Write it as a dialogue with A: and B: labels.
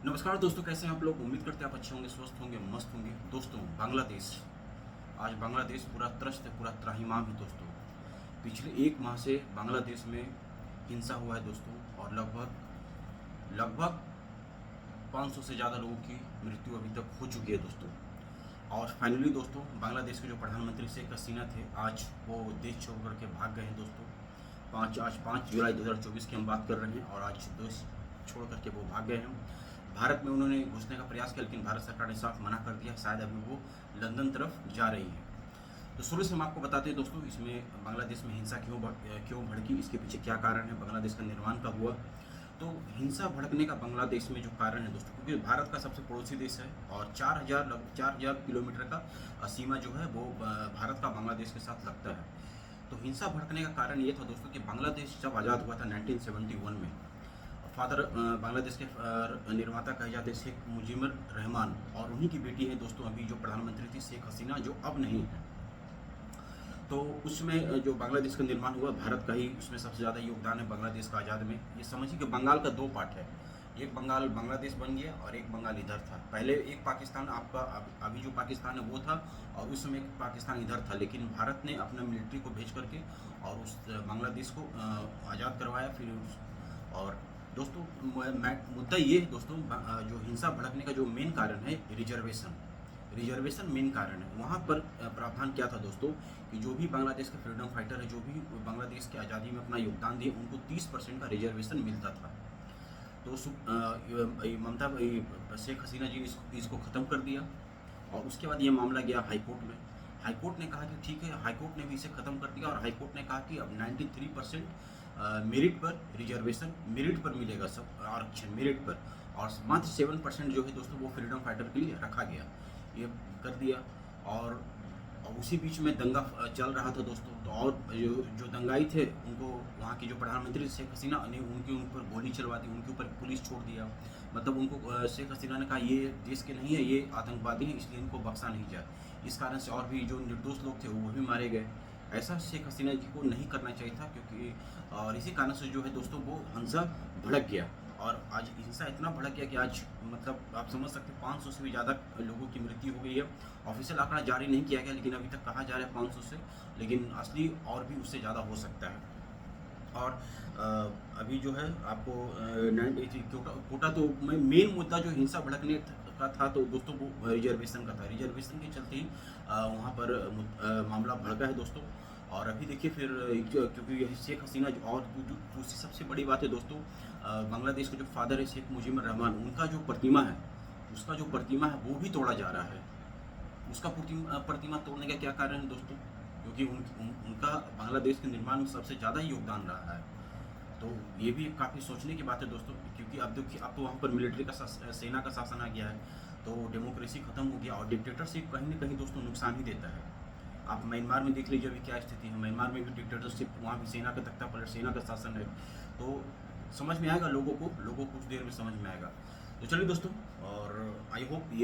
A: नमस्कार दोस्तों, कैसे हैं आप लोग। उम्मीद करते हैं आप अच्छे होंगे, स्वस्थ होंगे, मस्त होंगे। दोस्तों, बांग्लादेश आज बांग्लादेश पूरा त्रस्त है, पूरा त्राहिमाम है दोस्तों। पिछले एक माह से बांग्लादेश में हिंसा हुआ है दोस्तों, और लगभग लगभग 500 से ज़्यादा लोगों की मृत्यु अभी तक हो चुकी है दोस्तों। और फाइनली दोस्तों, बांग्लादेश के जो प्रधानमंत्री शेख हसीना थे, आज वो देश छोड़ करके भाग गए हैं दोस्तों। आज 5 जुलाई 2024 की हम बात कर रहे हैं, और आज देश छोड़ करके वो भाग गए हैं। भारत में उन्होंने घुसने का प्रयास किया, लेकिन भारत सरकार ने साफ मना कर दिया। शायद अभी वो लंदन तरफ जा रही है। तो शुरू से हम आपको बताते हैं दोस्तों, इसमें बांग्लादेश में हिंसा क्यों भड़की, इसके पीछे क्या कारण है, बांग्लादेश का निर्माण कब हुआ। तो हिंसा भड़कने का बांग्लादेश में जो कारण है दोस्तों, क्योंकि भारत का सबसे पड़ोसी देश है, और 4,000 किलोमीटर का सीमा जो है वो भारत का बांग्लादेश के साथ लगता है। तो हिंसा भड़कने का कारण ये था दोस्तों कि बांग्लादेश जब आज़ाद हुआ था 1971 में, फादर बांग्लादेश के निर्माता कहे जाते शेख मुजीबर रहमान, और उन्हीं की बेटी है दोस्तों अभी जो प्रधानमंत्री थी, शेख हसीना, जो अब नहीं है। तो उसमें जो बांग्लादेश का निर्माण हुआ, भारत का ही उसमें सबसे ज़्यादा योगदान है बांग्लादेश का आज़ाद में। ये समझिए कि बंगाल का दो पार्ट है, एक बंगाल बांग्लादेश बन गया और एक बंगाल इधर था। पहले एक पाकिस्तान आपका अभी जो पाकिस्तान है वो था, और उस समय एक पाकिस्तान इधर था, लेकिन भारत ने अपना मिलिट्री को भेज करके और उस बांग्लादेश को आज़ाद करवाया फिर और दोस्तों, मुद्दा ये है दोस्तों, जो हिंसा भड़कने का जो मेन कारण है रिजर्वेशन मेन कारण है। वहाँ पर प्रावधान क्या था दोस्तों कि जो भी बांग्लादेश के फ्रीडम फाइटर है, जो भी बांग्लादेश की आज़ादी में अपना योगदान दिए, उनको 30% का रिजर्वेशन मिलता था। तो शेख हसीना जी ने इसको ख़त्म कर दिया, और उसके बाद ये मामला गया हाईकोर्ट में। हाईकोर्ट ने कहा कि ठीक है, हाईकोर्ट ने भी इसे ख़त्म कर दिया, और हाईकोर्ट ने कहा कि अब 93% मेरिट पर रिजर्वेशन, मेरिट पर मिलेगा सब आरक्षण, मेरिट पर, और मात्र 7% जो है दोस्तों वो फ्रीडम फाइटर के लिए रखा गया, ये कर दिया। और उसी बीच में दंगा चल रहा था दोस्तों। तो और जो दंगाई थे उनको वहाँ की जो प्रधानमंत्री शेख हसीना ने उनके ऊपर गोली चलवा दी, उनके ऊपर पुलिस छोड़ दिया। मतलब उनको शेख हसीना ने कहा ये देश के नहीं है, ये आतंकवादी हैं, इसलिए इनको बख्शा नहीं जाए। इस कारण से और भी जो निर्दोष लोग थे वो भी मारे गए। ऐसा शेख हसीना जी को नहीं करना चाहिए था, क्योंकि और इसी कारण से जो है दोस्तों वो हिंसा भड़क गया, और आज हिंसा इतना भड़क गया कि आज मतलब आप समझ सकते हैं 500 से भी ज़्यादा लोगों की मृत्यु हो गई है। ऑफिशियल आंकड़ा जारी नहीं किया गया, लेकिन अभी तक कहा जा रहा है 500 से, लेकिन असली और भी उससे ज़्यादा हो सकता है। और अभी जो है आपको कोटा तो मेन मुद्दा जो हिंसा भड़कने का था तो दोस्तों वो रिजर्वेशन का था। रिजर्वेशन के चलते ही वहाँ पर मामला भड़का है दोस्तों। और अभी देखिए फिर क्योंकि यही शेख हसीना और दूसरी सबसे बड़ी बात है दोस्तों, बांग्लादेश के जो फादर है शेख मुजीबर रहमान, उनका जो प्रतिमा है, उसका जो प्रतिमा है वो भी तोड़ा जा रहा है। उसका प्रतिमा तोड़ने का क्या कारण है दोस्तों, क्योंकि उनका बांग्लादेश के निर्माण में सबसे ज़्यादा योगदान रहा है। तो ये भी काफ़ी सोचने की बात है दोस्तों, क्योंकि अब देखिए अब तो वहाँ पर मिलिट्री का सेना का शासन आ गया है, तो डेमोक्रेसी खत्म हो गया, और डिक्टेटरशिप कहीं ना कहीं दोस्तों नुकसान ही देता है। आप म्यांमार में देख लीजिए अभी क्या स्थिति है, म्यांमार में भी डिक्टेटरशिप, वहाँ भी सेना का तख्ता पलट, सेना का शासन है। तो समझ में आएगा लोगों को कुछ देर में समझ में आएगा। तो चलिए दोस्तों, और आई होप ये